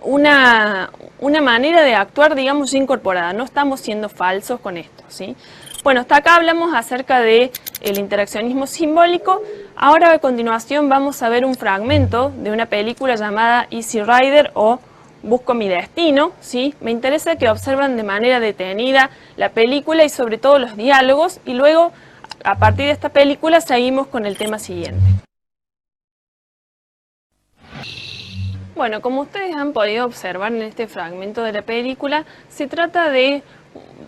una manera de actuar, digamos, incorporada. No estamos siendo falsos con esto, ¿sí? Bueno, hasta acá hablamos acerca del interaccionismo simbólico. Ahora a continuación vamos a ver un fragmento de una película llamada Easy Rider o Busco mi destino, ¿sí? Me interesa que observen de manera detenida la película y sobre todo los diálogos, y luego a partir de esta película seguimos con el tema siguiente. Bueno, como ustedes han podido observar en este fragmento de la película, se trata de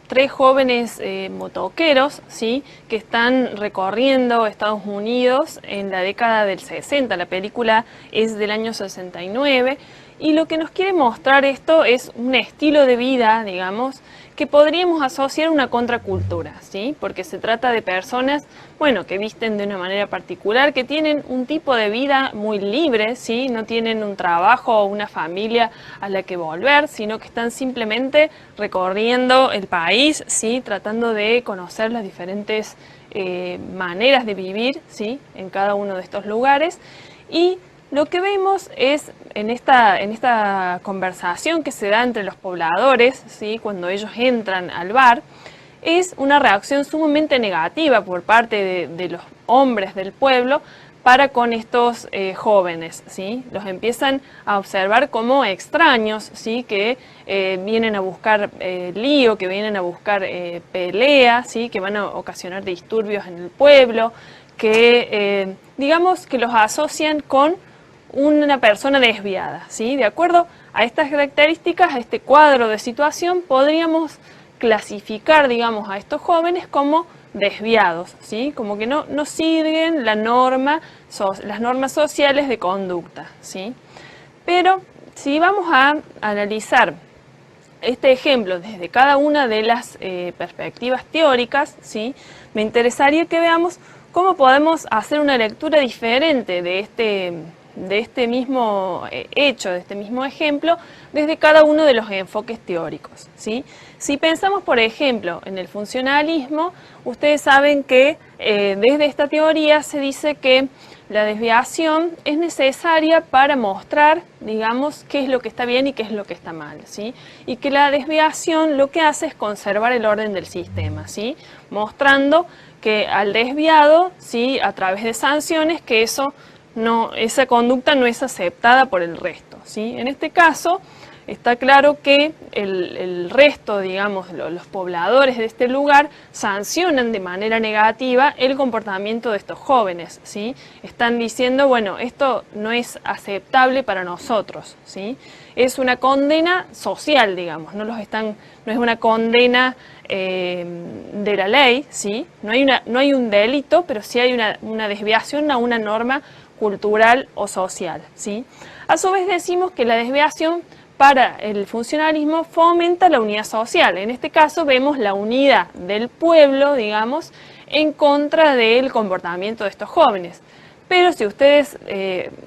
tres jóvenes motoqueros, ¿sí?, que están recorriendo Estados Unidos en la década del 60. La película es del año 69 y lo que nos quiere mostrar esto es un estilo de vida, digamos, que podríamos asociar a una contracultura, ¿sí?, porque se trata de personas, bueno, que visten de una manera particular, que tienen un tipo de vida muy libre, ¿sí?, no tienen un trabajo o una familia a la que volver, sino que están simplemente recorriendo el país, ¿sí?, tratando de conocer las diferentes maneras de vivir, ¿sí?, en cada uno de estos lugares. Y lo que vemos es en esta conversación que se da entre los pobladores, ¿sí?, cuando ellos entran al bar, es una reacción sumamente negativa por parte de los hombres del pueblo para con estos jóvenes, ¿sí? Los empiezan a observar como extraños, ¿sí?, que vienen a buscar lío, que vienen a buscar pelea, ¿sí?, que van a ocasionar disturbios en el pueblo, que digamos que los asocian con una persona desviada, ¿sí? De acuerdo a estas características, a este cuadro de situación, podríamos clasificar, digamos, a estos jóvenes como desviados, ¿sí?, como que no siguen las normas sociales de conducta, ¿sí? Pero si vamos a analizar este ejemplo desde cada una de las perspectivas teóricas, ¿sí?, me interesaría que veamos cómo podemos hacer una lectura diferente de este mismo hecho, de este mismo ejemplo, desde cada uno de los enfoques teóricos, ¿sí? Si pensamos, por ejemplo, en el funcionalismo, ustedes saben que desde esta teoría se dice que la desviación es necesaria para mostrar, digamos, qué es lo que está bien y qué es lo que está mal, ¿sí? Y que la desviación lo que hace es conservar el orden del sistema, ¿sí?, mostrando que al desviado, ¿sí?, a través de sanciones, que esa conducta no es aceptada por el resto, ¿sí? En este caso, está claro que el resto, digamos, los pobladores de este lugar sancionan de manera negativa el comportamiento de estos jóvenes, ¿sí? Están diciendo, bueno, esto no es aceptable para nosotros, ¿sí? Es una condena social, digamos, no es una condena de la ley, ¿sí? No hay un delito, pero sí hay una desviación a una norma cultural o social, ¿sí? A su vez decimos que la desviación para el funcionalismo fomenta la unidad social. En este caso vemos la unidad del pueblo, digamos, en contra del comportamiento de estos jóvenes. Pero si ustedes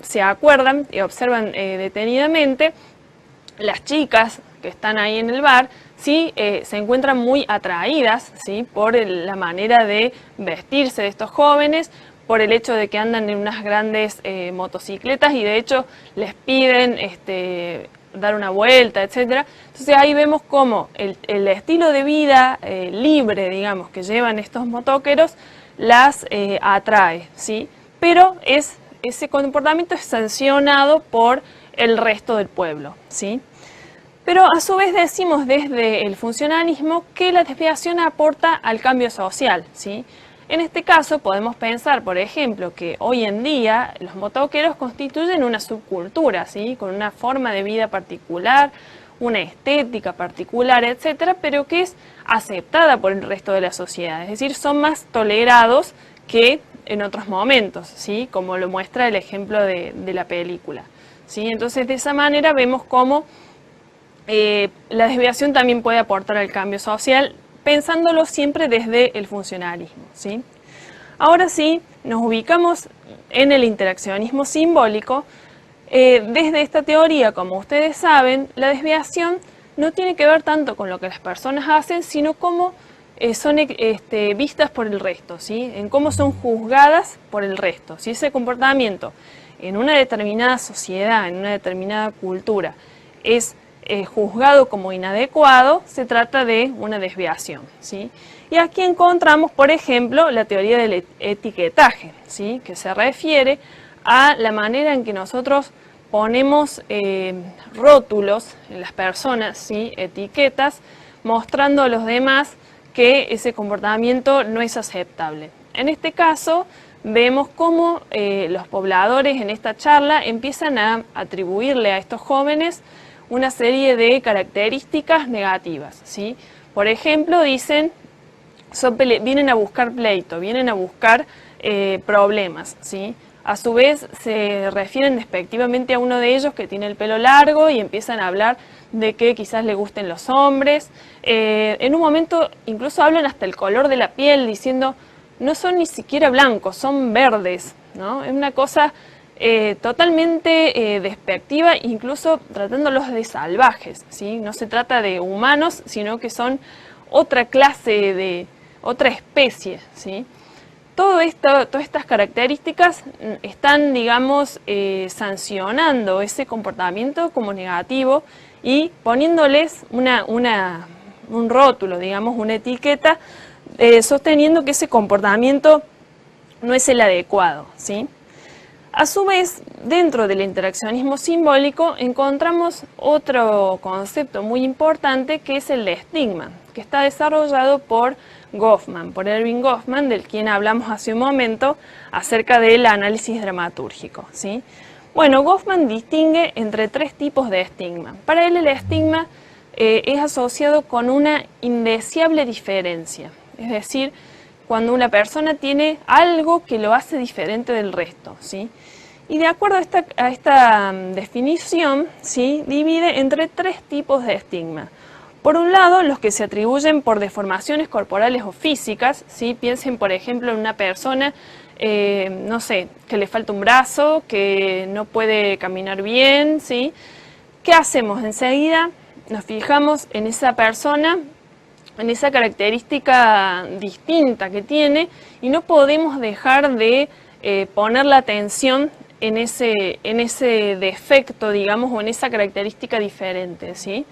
se acuerdan y observan detenidamente, las chicas que están ahí en el bar, sí, se encuentran muy atraídas, ¿sí?, por la manera de vestirse de estos jóvenes, por el hecho de que andan en unas grandes motocicletas y de hecho les piden dar una vuelta, etcétera. Entonces ahí vemos cómo el estilo de vida libre, digamos, que llevan estos motoqueros las atrae, ¿sí? Pero ese comportamiento es sancionado por el resto del pueblo, ¿sí? Pero a su vez decimos desde el funcionalismo que la desviación aporta al cambio social, ¿sí? En este caso podemos pensar, por ejemplo, que hoy en día los motoqueros constituyen una subcultura, ¿sí?, con una forma de vida particular, una estética particular, etcétera, pero que es aceptada por el resto de la sociedad. Es decir, son más tolerados que en otros momentos, ¿sí?, como lo muestra el ejemplo de la película, ¿sí? Entonces, de esa manera vemos cómo la desviación también puede aportar al cambio social, pensándolo siempre desde el funcionalismo, ¿sí? Ahora sí, nos ubicamos en el interaccionismo simbólico. Desde esta teoría, como ustedes saben, la desviación no tiene que ver tanto con lo que las personas hacen, sino cómo son vistas por el resto, ¿sí?, en cómo son juzgadas por el resto. Si ese comportamiento en una determinada sociedad, en una determinada cultura, es juzgado como inadecuado, se trata de una desviación, ¿sí? Y aquí encontramos, por ejemplo, la teoría del etiquetaje, ¿sí? Que se refiere a la manera en que nosotros ponemos rótulos en las personas, ¿sí? Etiquetas, mostrando a los demás que ese comportamiento no es aceptable. En este caso, vemos cómo los pobladores en esta charla empiezan a atribuirle a estos jóvenes una serie de características negativas, ¿sí? Por ejemplo, dicen, vienen a buscar pleito, vienen a buscar problemas, ¿sí? A su vez se refieren despectivamente a uno de ellos que tiene el pelo largo y empiezan a hablar de que quizás le gusten los hombres. En un momento incluso hablan hasta el color de la piel, diciendo, no son ni siquiera blancos, son verdes, ¿no? Es una cosa totalmente despectiva, incluso tratándolos de salvajes, ¿sí? No se trata de humanos, sino que son otra clase de, otra especie, ¿sí? Todas estas características están, digamos, sancionando ese comportamiento como negativo y poniéndoles un rótulo, digamos, una etiqueta, sosteniendo que ese comportamiento no es el adecuado, ¿sí? A su vez, dentro del interaccionismo simbólico encontramos otro concepto muy importante que es el de estigma, que está desarrollado por Goffman, por Erving Goffman, del quien hablamos hace un momento acerca del análisis dramatúrgico, ¿sí? Bueno, Goffman distingue entre tres tipos de estigma. Para él el estigma es asociado con una indeseable diferencia, es decir, cuando una persona tiene algo que lo hace diferente del resto, ¿sí? Y de acuerdo a esta definición, ¿sí? Divide entre tres tipos de estigma. Por un lado, los que se atribuyen por deformaciones corporales o físicas, ¿sí? Piensen, por ejemplo, en una persona, no sé, que le falta un brazo, que no puede caminar bien, ¿sí? ¿Qué hacemos? Enseguida nos fijamos en esa persona, en esa característica distinta que tiene y no podemos dejar de poner la atención en ese defecto, digamos, o en esa característica diferente, ¿sí?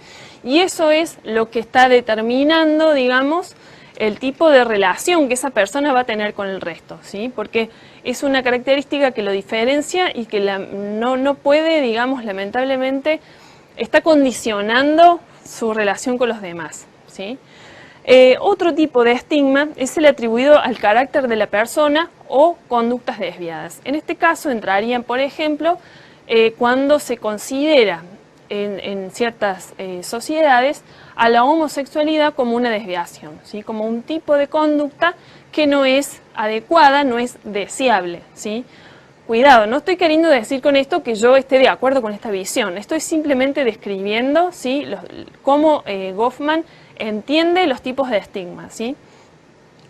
Y eso es lo que está determinando, digamos, el tipo de relación que esa persona va a tener con el resto, ¿sí? Porque es una característica que lo diferencia y que no puede, digamos, lamentablemente, está condicionando su relación con los demás, ¿sí? Otro tipo de estigma es el atribuido al carácter de la persona o conductas desviadas. En este caso entrarían, por ejemplo, cuando se considera en ciertas sociedades a la homosexualidad como una desviación, ¿sí? Como un tipo de conducta que no es adecuada, no es deseable, ¿sí? Cuidado, no estoy queriendo decir con esto que yo esté de acuerdo con esta visión, estoy simplemente describiendo, ¿sí? Cómo Goffman entiende los tipos de estigma, ¿sí?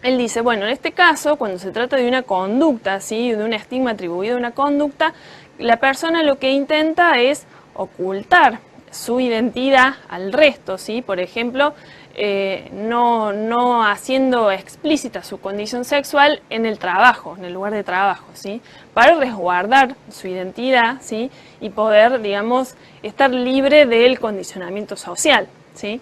Él dice, bueno, en este caso, cuando se trata de una conducta, ¿sí? De un estigma atribuido a una conducta, la persona lo que intenta es ocultar su identidad al resto, ¿sí? Por ejemplo, no haciendo explícita su condición sexual en el trabajo, en el lugar de trabajo, ¿sí? Para resguardar su identidad, ¿sí? Y poder, digamos, estar libre del condicionamiento social, ¿sí?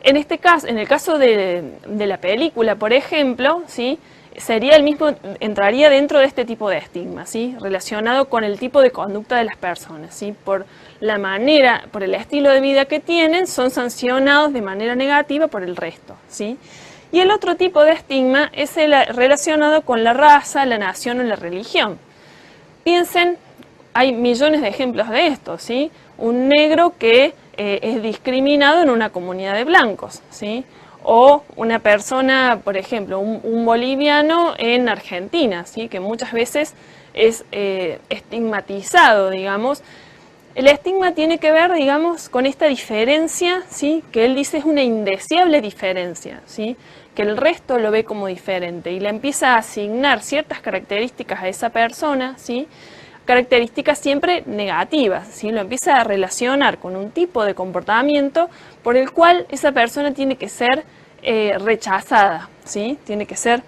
En este caso, en el caso de la película, por ejemplo, ¿sí? Sería el mismo, entraría dentro de este tipo de estigma, ¿sí? Relacionado con el tipo de conducta de las personas, ¿sí? Por la manera, por el estilo de vida que tienen, son sancionados de manera negativa por el resto, ¿sí? Y el otro tipo de estigma es el relacionado con la raza, la nación o la religión. Piensen, hay millones de ejemplos de esto, ¿sí? Un negro que es discriminado en una comunidad de blancos, ¿sí? O una persona, por ejemplo, un boliviano en Argentina, ¿sí? Que muchas veces es estigmatizado, digamos. El estigma tiene que ver, digamos, con esta diferencia, ¿sí? Que él dice es una indeseable diferencia, ¿sí? Que el resto lo ve como diferente y le empieza a asignar ciertas características a esa persona, ¿sí? Características siempre negativas, ¿sí? Lo empieza a relacionar con un tipo de comportamiento por el cual esa persona tiene que ser rechazada, ¿sí? Tiene que ser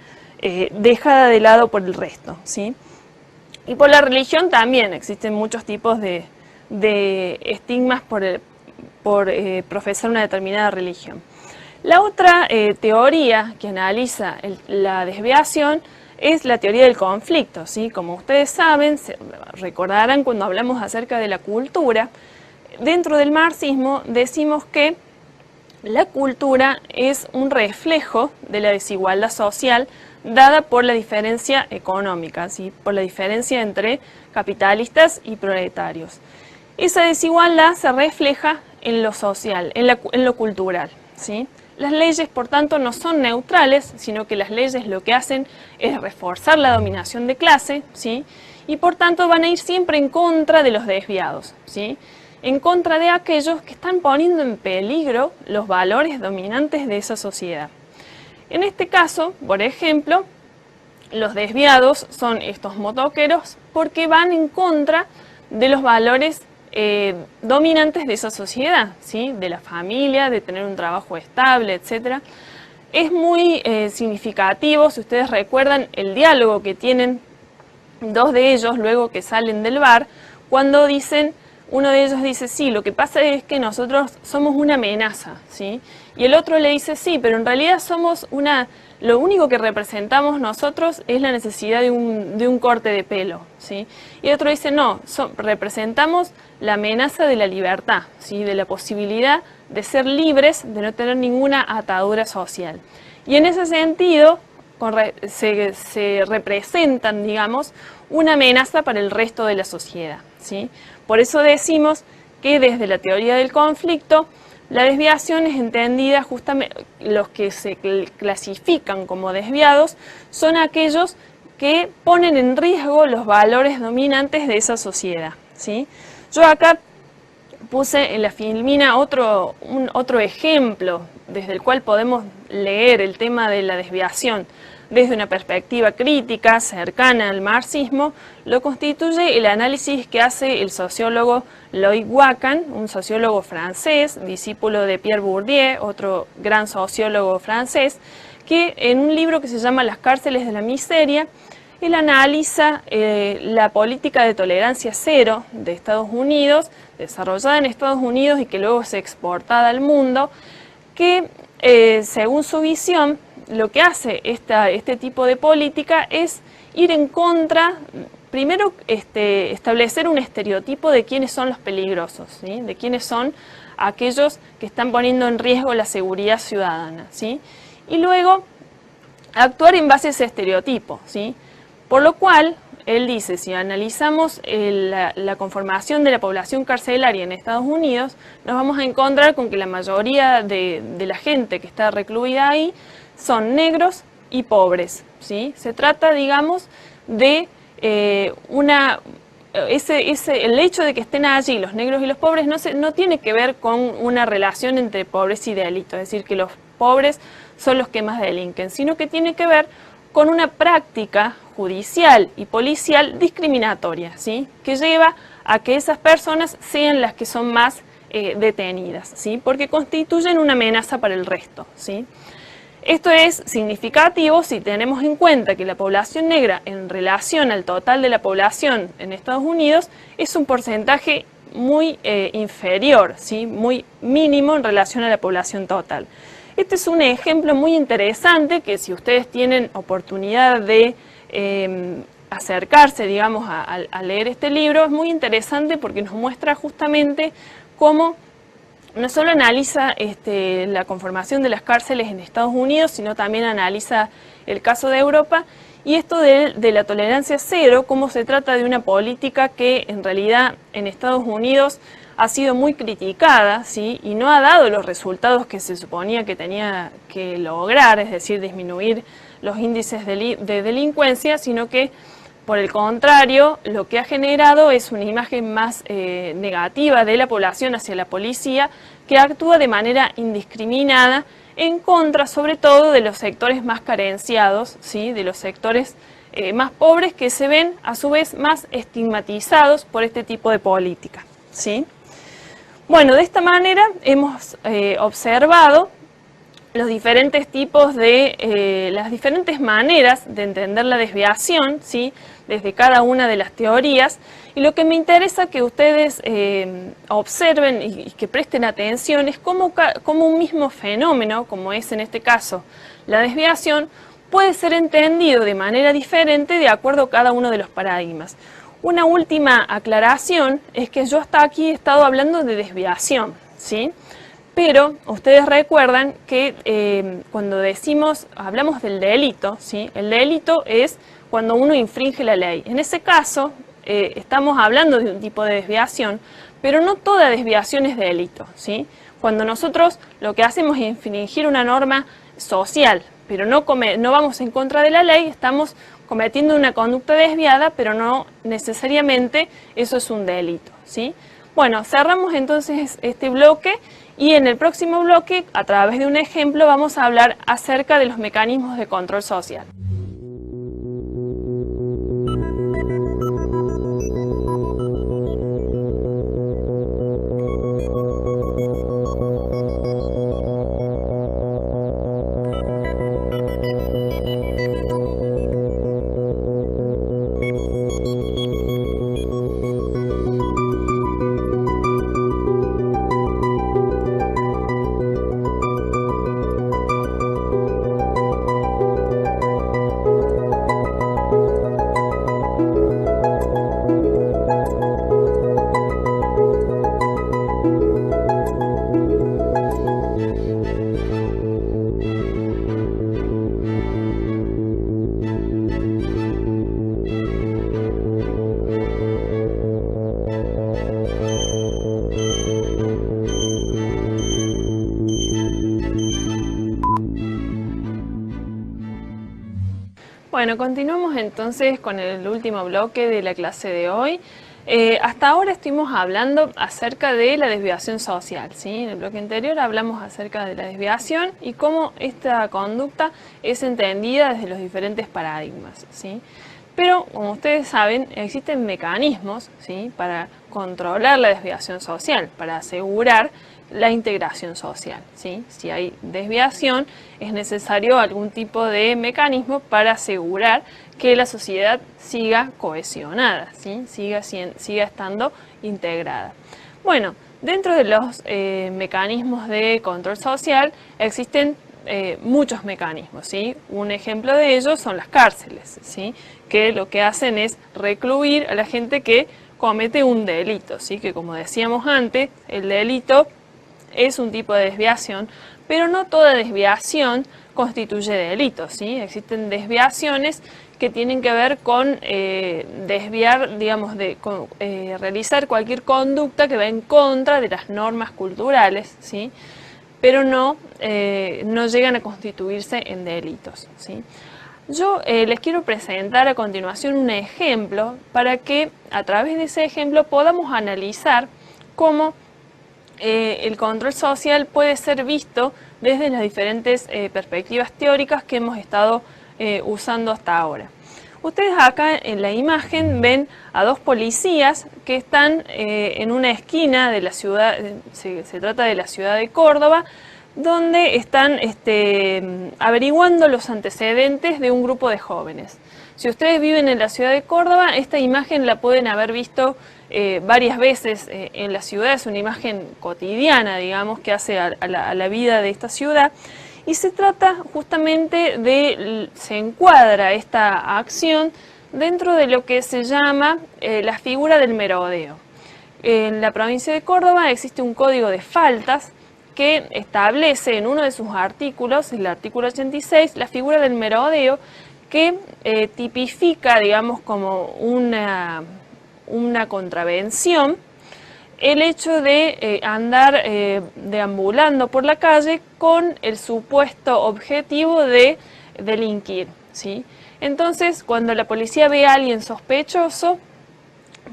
dejada de lado por el resto, ¿sí? Y por la religión también existen muchos tipos de de estigmas por profesar una determinada religión. La otra teoría que analiza la desviación es la teoría del conflicto, ¿sí? Como ustedes saben, recordarán cuando hablamos acerca de la cultura, dentro del marxismo decimos que la cultura es un reflejo de la desigualdad social dada por la diferencia económica, ¿sí? Por la diferencia entre capitalistas y proletarios. Esa desigualdad se refleja en lo social, en lo cultural, ¿sí? Las leyes, por tanto, no son neutrales, sino que las leyes lo que hacen es reforzar la dominación de clase, ¿sí? Y por tanto van a ir siempre en contra de los desviados, ¿sí? En contra de aquellos que están poniendo en peligro los valores dominantes de esa sociedad. En este caso, por ejemplo, los desviados son estos motoqueros porque van en contra de los valores dominantes de esa sociedad, ¿sí? De la familia, de tener un trabajo estable, etc. Es muy significativo, si ustedes recuerdan, el diálogo que tienen dos de ellos luego que salen del bar, cuando dicen, uno de ellos dice, sí, lo que pasa es que nosotros somos una amenaza, ¿sí? Y el otro le dice, sí, pero en realidad somos lo único que representamos nosotros es la necesidad de un corte de pelo, ¿sí? Y el otro dice, no, representamos la amenaza de la libertad, ¿sí? De la posibilidad de ser libres, de no tener ninguna atadura social. Y en ese sentido se representan, digamos, una amenaza para el resto de la sociedad, ¿sí? Por eso decimos que desde la teoría del conflicto, la desviación es entendida justamente, los que se clasifican como desviados son aquellos que ponen en riesgo los valores dominantes de esa sociedad, ¿sí? Yo acá puse en la filmina otro ejemplo desde el cual podemos leer el tema de la desviación desde una perspectiva crítica, cercana al marxismo, lo constituye el análisis que hace el sociólogo Loïc Wacquant, un sociólogo francés, discípulo de Pierre Bourdieu, otro gran sociólogo francés, que en un libro que se llama Las cárceles de la miseria, él analiza la política de tolerancia cero de Estados Unidos, desarrollada en Estados Unidos y que luego es exportada al mundo, que según su visión, lo que hace este tipo de política es ir en contra, primero establecer un estereotipo de quiénes son los peligrosos, ¿sí? De quiénes son aquellos que están poniendo en riesgo la seguridad ciudadana, ¿sí? Y luego actuar en base a ese estereotipo, ¿sí? Por lo cual, él dice, si analizamos la conformación de la población carcelaria en Estados Unidos, nos vamos a encontrar con que la mayoría de la gente que está recluida ahí son negros y pobres, ¿sí? Se trata, digamos, de el hecho de que estén allí los negros y los pobres no tiene que ver con una relación entre pobreza y delito, es decir, que los pobres son los que más delinquen, sino que tiene que ver con una práctica judicial y policial discriminatoria, ¿sí? Que lleva a que esas personas sean las que son más detenidas, ¿sí? Porque constituyen una amenaza para el resto, ¿sí? Esto es significativo si tenemos en cuenta que la población negra en relación al total de la población en Estados Unidos es un porcentaje muy inferior, ¿sí? Muy mínimo en relación a la población total. Este es un ejemplo muy interesante que si ustedes tienen oportunidad de acercarse, digamos, a leer este libro, es muy interesante porque nos muestra justamente cómo no solo analiza la conformación de las cárceles en Estados Unidos, sino también analiza el caso de Europa y esto de la tolerancia cero, cómo se trata de una política que en realidad en Estados Unidos ha sido muy criticada, ¿sí? Y no ha dado los resultados que se suponía que tenía que lograr, es decir, disminuir los índices de delincuencia, sino que por el contrario, lo que ha generado es una imagen más negativa de la población hacia la policía, que actúa de manera indiscriminada en contra, sobre todo, de los sectores más carenciados, ¿sí? De los sectores más pobres que se ven, a su vez, más estigmatizados por este tipo de política, ¿sí? Bueno, de esta manera hemos observado los diferentes tipos las diferentes maneras de entender la desviación, ¿sí? desde cada una de las teorías, y lo que me interesa que ustedes observen y que presten atención es cómo un mismo fenómeno, como es en este caso la desviación, puede ser entendido de manera diferente de acuerdo a cada uno de los paradigmas. Una última aclaración es que yo hasta aquí he estado hablando de desviación, ¿sí? Pero ustedes recuerdan que cuando hablamos del delito, ¿sí? El delito es cuando uno infringe la ley. En ese caso, estamos hablando de un tipo de desviación, pero no toda desviación es delito, ¿sí? Cuando nosotros lo que hacemos es infringir una norma social, pero no vamos en contra de la ley, estamos cometiendo una conducta desviada, pero no necesariamente eso es un delito, ¿sí? Bueno, cerramos entonces este bloque y en el próximo bloque, a través de un ejemplo, vamos a hablar acerca de los mecanismos de control social. Bueno, continuamos entonces con el último bloque de la clase de hoy. Hasta ahora estuvimos hablando acerca de la desviación social, ¿sí? En el bloque anterior hablamos acerca de la desviación y cómo esta conducta es entendida desde los diferentes paradigmas, ¿sí? Pero, como ustedes saben, existen mecanismos, ¿sí? Para controlar la desviación social, para asegurar la integración social, ¿sí? Si hay desviación, es necesario algún tipo de mecanismo para asegurar que la sociedad siga cohesionada, ¿sí? Siga estando integrada. Bueno, dentro de los mecanismos de control social existen muchos mecanismos, ¿sí? Un ejemplo de ellos son las cárceles, ¿sí? Que lo que hacen es recluir a la gente que comete un delito, ¿sí? Que como decíamos antes, el delito es un tipo de desviación, pero no toda desviación constituye delito, ¿sí? Existen desviaciones que tienen que ver con desviar, digamos, realizar cualquier conducta que va en contra de las normas culturales, ¿sí? Pero no llegan a constituirse en delitos, ¿sí? Yo les quiero presentar a continuación un ejemplo para que a través de ese ejemplo podamos analizar cómo el control social puede ser visto desde las diferentes perspectivas teóricas que hemos estado usando hasta ahora. Ustedes acá en la imagen ven a dos policías que están en una esquina de la ciudad, se trata de la ciudad de Córdoba, donde están averiguando los antecedentes de un grupo de jóvenes. Si ustedes viven en la ciudad de Córdoba, esta imagen la pueden haber visto varias veces en la ciudad, es una imagen cotidiana, digamos, que hace a la vida de esta ciudad, y se trata justamente se encuadra esta acción dentro de lo que se llama la figura del merodeo. En la provincia de Córdoba existe un código de faltas que establece en uno de sus artículos, el artículo 86, la figura del merodeo, que tipifica, digamos, como una contravención el hecho de andar deambulando por la calle con el supuesto objetivo de delinquir, ¿sí? Entonces, cuando la policía ve a alguien sospechoso,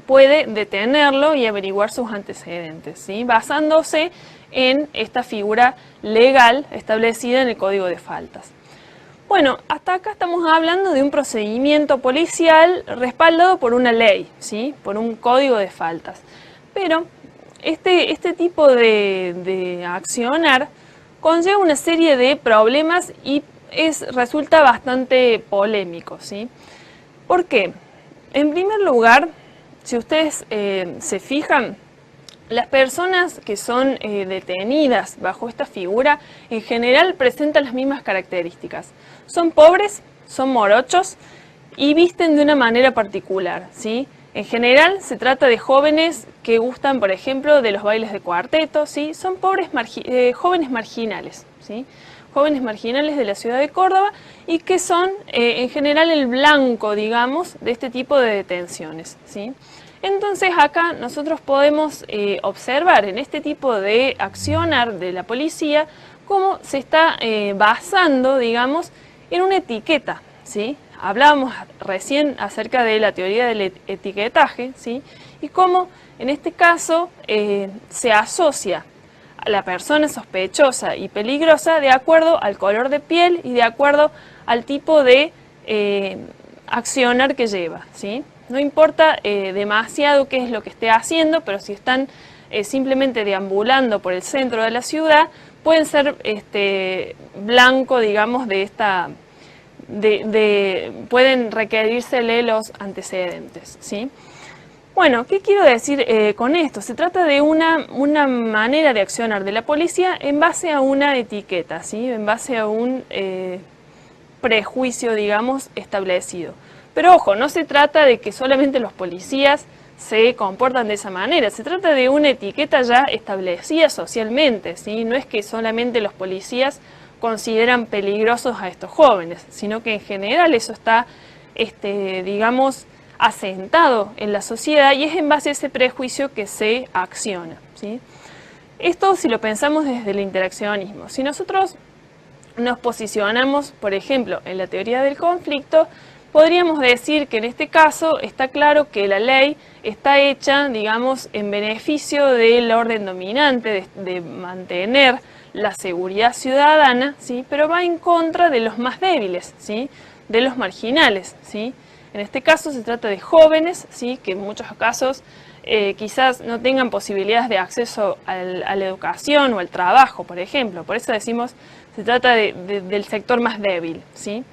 puede detenerlo y averiguar sus antecedentes, ¿sí? Basándose en esta figura legal establecida en el Código de Faltas. Bueno, hasta acá estamos hablando de un procedimiento policial respaldado por una ley, ¿sí? Por un código de faltas. Pero este tipo de accionar conlleva una serie de problemas y resulta bastante polémico, ¿sí? ¿Por qué? en primer lugar, si ustedes se fijan, las personas que son detenidas bajo esta figura en general presentan las mismas características. Son pobres, son morochos y visten de una manera particular, ¿sí? En general se trata de jóvenes que gustan, por ejemplo, de los bailes de cuarteto, ¿sí? Son jóvenes marginales, ¿sí? Jóvenes marginales de la ciudad de Córdoba y que son en general el blanco, digamos, de este tipo de detenciones, ¿sí? Entonces acá nosotros podemos observar en este tipo de accionar de la policía cómo se está basando, digamos, en una etiqueta, ¿sí? Hablábamos recién acerca de la teoría del etiquetaje, ¿sí? Y cómo en este caso se asocia a la persona sospechosa y peligrosa de acuerdo al color de piel y de acuerdo al tipo de accionar que lleva, ¿sí? No importa demasiado qué es lo que esté haciendo, pero si están simplemente deambulando por el centro de la ciudad, pueden ser blanco, digamos, de esta... pueden requerírsele los antecedentes, ¿sí? Bueno, ¿qué quiero decir con esto? Se trata de una manera de accionar de la policía en base a una etiqueta, ¿sí? En base a un prejuicio, digamos, establecido. Pero ojo, no se trata de que solamente los policías se comportan de esa manera, se trata de una etiqueta ya establecida socialmente, ¿sí? No es que solamente los policías consideran peligrosos a estos jóvenes, sino que en general eso está, digamos, asentado en la sociedad y es en base a ese prejuicio que se acciona, ¿sí? Esto si lo pensamos desde el interaccionismo. Si nosotros nos posicionamos, por ejemplo, en la teoría del conflicto, podríamos decir que en este caso está claro que la ley está hecha, digamos, en beneficio del orden dominante, de mantener la seguridad ciudadana, ¿sí? Pero va en contra de los más débiles, ¿sí? De los marginales, ¿sí? En este caso se trata de jóvenes, ¿sí? Que en muchos casos quizás no tengan posibilidades de acceso a la educación o al trabajo, por ejemplo. Por eso decimos, se trata del sector más débil, ¿sí?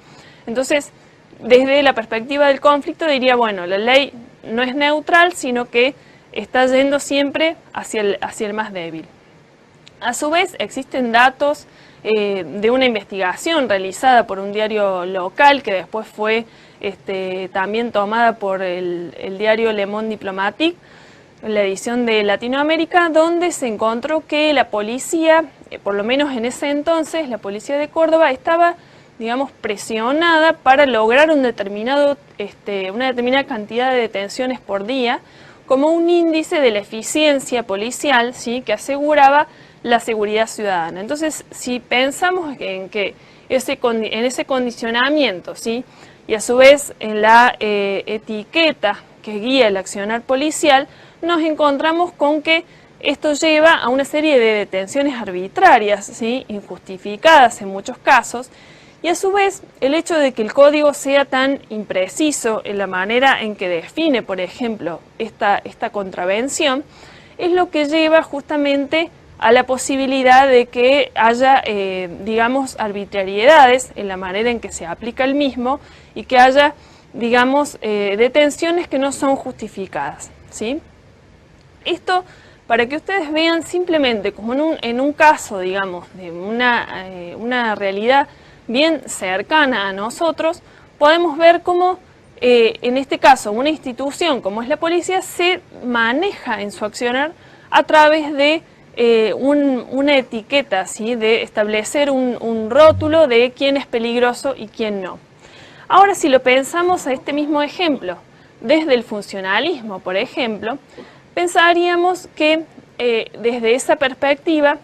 Entonces, desde la perspectiva del conflicto diría, bueno, la ley no es neutral, sino que está yendo siempre hacia el más débil. A su vez, existen datos de una investigación realizada por un diario local que después fue también tomada por el diario Le Monde Diplomatique, la edición de Latinoamérica, donde se encontró que la policía, por lo menos en ese entonces, la policía de Córdoba estaba, digamos, presionada para lograr una determinada cantidad de detenciones por día, como un índice de la eficiencia policial, ¿sí? Que aseguraba la seguridad ciudadana. Entonces, si pensamos en que en ese condicionamiento, ¿sí? Y a su vez en la etiqueta que guía el accionar policial, nos encontramos con que esto lleva a una serie de detenciones arbitrarias, ¿sí? Injustificadas en muchos casos, y a su vez el hecho de que el código sea tan impreciso en la manera en que define, por ejemplo, esta contravención, es lo que lleva justamente a la posibilidad de que haya, digamos, arbitrariedades en la manera en que se aplica el mismo y que haya, digamos, detenciones que no son justificadas, ¿sí? Esto para que ustedes vean simplemente como en un caso, digamos, de una realidad bien cercana a nosotros, podemos ver cómo en este caso una institución como es la policía se maneja en su accionar a través de una etiqueta, ¿sí? De establecer un rótulo de quién es peligroso y quién no. Ahora, si lo pensamos a este mismo ejemplo, desde el funcionalismo, por ejemplo, pensaríamos que desde esa perspectiva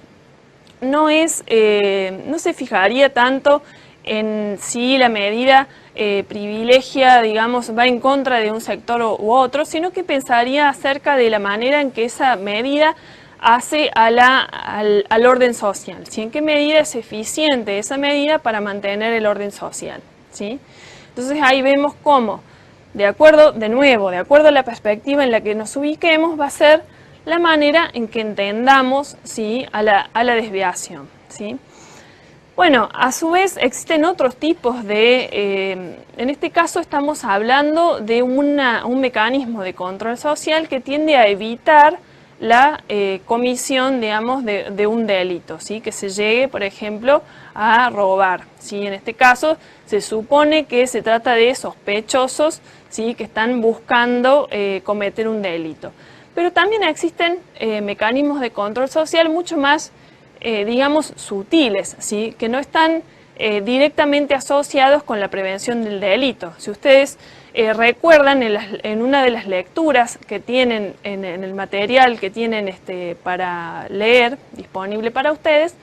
no se fijaría tanto en si la medida privilegia, digamos, va en contra de un sector u otro, sino que pensaría acerca de la manera en que esa medida hace al orden social, ¿sí? ¿En qué medida es eficiente esa medida para mantener el orden social? ¿Sí? Entonces ahí vemos cómo, de acuerdo a la perspectiva en la que nos ubiquemos, va a ser la manera en que entendamos, ¿sí? a la desviación, ¿sí? Bueno, a su vez existen otros tipos en este caso estamos hablando de un mecanismo de control social que tiende a evitar la comisión, digamos, de un delito, ¿sí? Que se llegue, por ejemplo, a robar, ¿sí? En este caso se supone que se trata de sospechosos, ¿sí? Que están buscando cometer un delito. Pero también existen mecanismos de control social mucho más digamos, sutiles, ¿sí? Que no están directamente asociados con la prevención del delito. Si ustedes recuerdan en una de las lecturas que tienen en el material que tienen para leer, disponible para ustedes,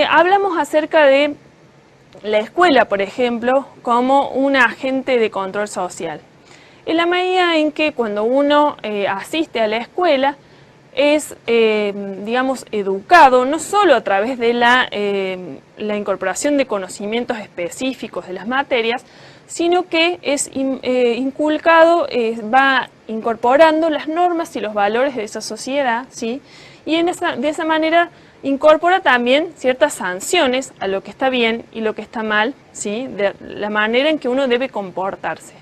hablamos acerca de la escuela, por ejemplo, como un agente de control social. En la medida en que cuando uno asiste a la escuela, es, digamos, educado no solo a través de la incorporación de conocimientos específicos de las materias, sino que es inculcado, va incorporando las normas y los valores de esa sociedad, ¿sí? Y de esa manera incorpora también ciertas sanciones a lo que está bien y lo que está mal, ¿sí? De la manera en que uno debe comportarse.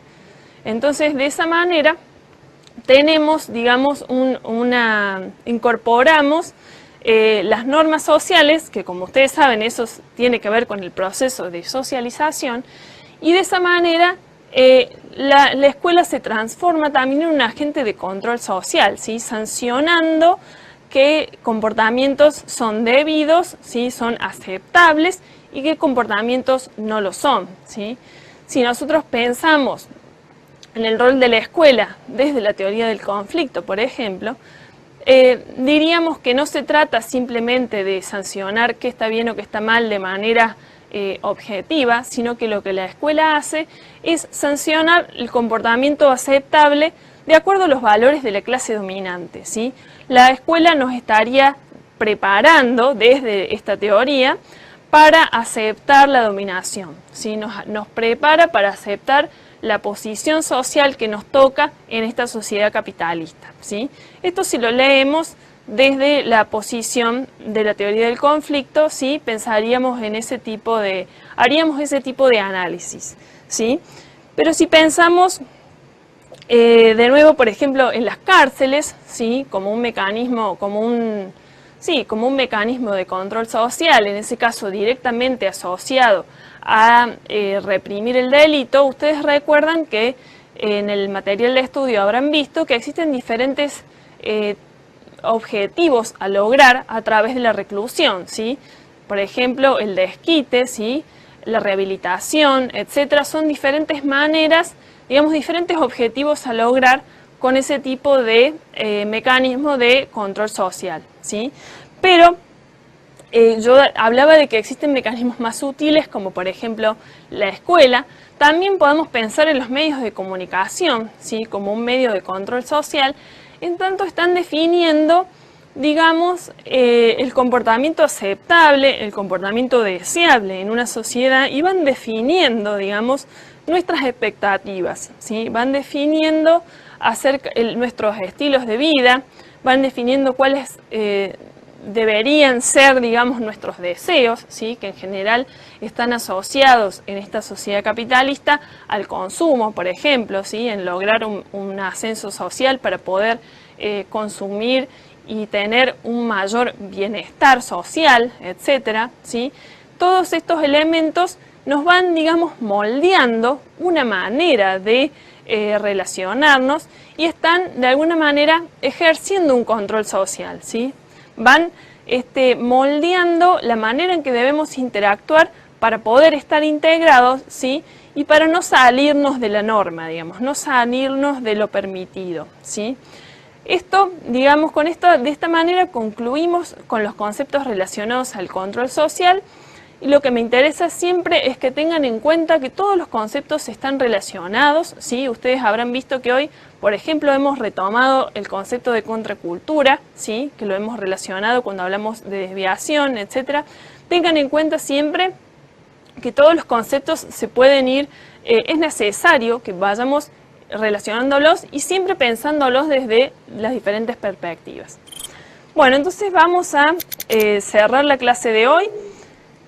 Entonces, de esa manera tenemos, digamos, incorporamos las normas sociales, que como ustedes saben, eso tiene que ver con el proceso de socialización, y de esa manera la escuela se transforma también en un agente de control social, ¿sí? Sancionando qué comportamientos son debidos, ¿sí? Son aceptables y qué comportamientos no lo son, ¿sí? Si nosotros pensamos en el rol de la escuela desde la teoría del conflicto, por ejemplo, diríamos que no se trata simplemente de sancionar qué está bien o qué está mal de manera objetiva, sino que lo que la escuela hace es sancionar el comportamiento aceptable de acuerdo a los valores de la clase dominante, ¿sí? La escuela nos estaría preparando desde esta teoría para aceptar la dominación, ¿sí? Nos prepara para aceptar la posición social que nos toca en esta sociedad capitalista, ¿sí? Esto si lo leemos desde la posición de la teoría del conflicto, ¿sí? Pensaríamos en haríamos ese tipo de análisis, ¿sí? Pero si pensamos de nuevo, por ejemplo, en las cárceles, ¿sí? Como un mecanismo, como un mecanismo de control social, en ese caso directamente asociado a reprimir el delito, ustedes recuerdan que en el material de estudio habrán visto que existen diferentes objetivos a lograr a través de la reclusión, ¿sí? Por ejemplo, el desquite, ¿sí? La rehabilitación, etcétera, son diferentes maneras, digamos, diferentes objetivos a lograr con ese tipo de mecanismo de control social, ¿sí? Pero yo hablaba de que existen mecanismos más sutiles, como por ejemplo la escuela. También podemos pensar en los medios de comunicación, ¿sí? Como un medio de control social, en tanto están definiendo, digamos, el comportamiento aceptable, el comportamiento deseable en una sociedad, y van definiendo, digamos, nuestras expectativas, ¿sí? Van definiendo nuestros estilos de vida, van definiendo cuáles deberían ser, digamos, nuestros deseos, ¿sí? Que en general están asociados en esta sociedad capitalista al consumo, por ejemplo, ¿sí? En lograr un ascenso social para poder consumir y tener un mayor bienestar social, etcétera, ¿sí? Todos estos elementos nos van, digamos, moldeando una manera de relacionarnos y están de alguna manera ejerciendo un control social, ¿sí? Van moldeando la manera en que debemos interactuar para poder estar integrados, ¿sí? Y para no salirnos de la norma, digamos, no salirnos de lo permitido, ¿sí? Esto, digamos, de esta manera concluimos con los conceptos relacionados al control social. Y lo que me interesa siempre es que tengan en cuenta que todos los conceptos están relacionados, ¿sí? Ustedes habrán visto que hoy, por ejemplo, hemos retomado el concepto de contracultura, ¿sí? Que lo hemos relacionado cuando hablamos de desviación, etc. Tengan en cuenta siempre que todos los conceptos se pueden ir, es necesario que vayamos relacionándolos y siempre pensándolos desde las diferentes perspectivas. Bueno, entonces vamos a cerrar la clase de hoy.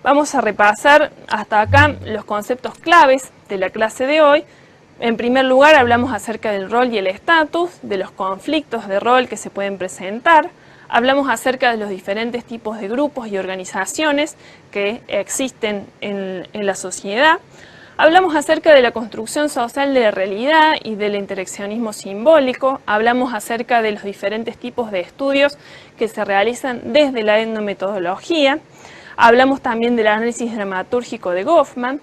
Vamos a repasar hasta acá los conceptos claves de la clase de hoy. En primer lugar, hablamos acerca del rol y el estatus, de los conflictos de rol que se pueden presentar. Hablamos acerca de los diferentes tipos de grupos y organizaciones que existen en la sociedad. Hablamos acerca de la construcción social de la realidad y del interaccionismo simbólico. Hablamos acerca de los diferentes tipos de estudios que se realizan desde la etnometodología. Hablamos también del análisis dramatúrgico de Goffman.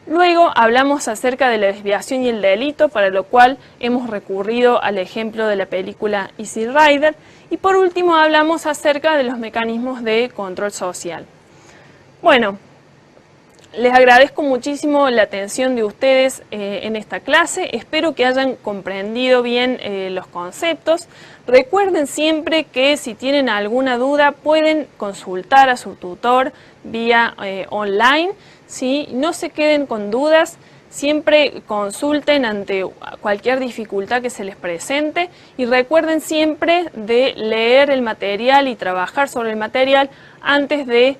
Luego hablamos acerca de la desviación y el delito, para lo cual hemos recurrido al ejemplo de la película Easy Rider. Y por último hablamos acerca de los mecanismos de control social. Bueno, les agradezco muchísimo la atención de ustedes en esta clase. Espero que hayan comprendido bien los conceptos. Recuerden siempre que si tienen alguna duda pueden consultar a su tutor vía online. ¿Sí? No se queden con dudas, siempre consulten ante cualquier dificultad que se les presente y recuerden siempre de leer el material y trabajar sobre el material antes de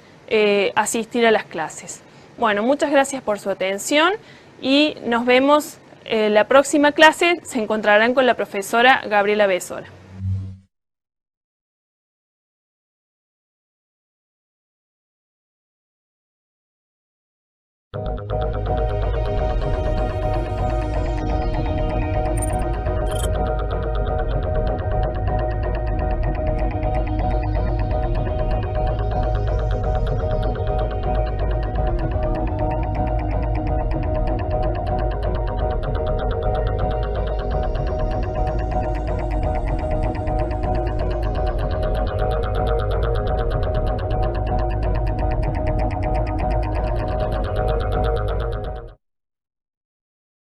asistir a las clases. Bueno, muchas gracias por su atención y nos vemos en la próxima clase. Se encontrarán con la profesora Gabriela Besora.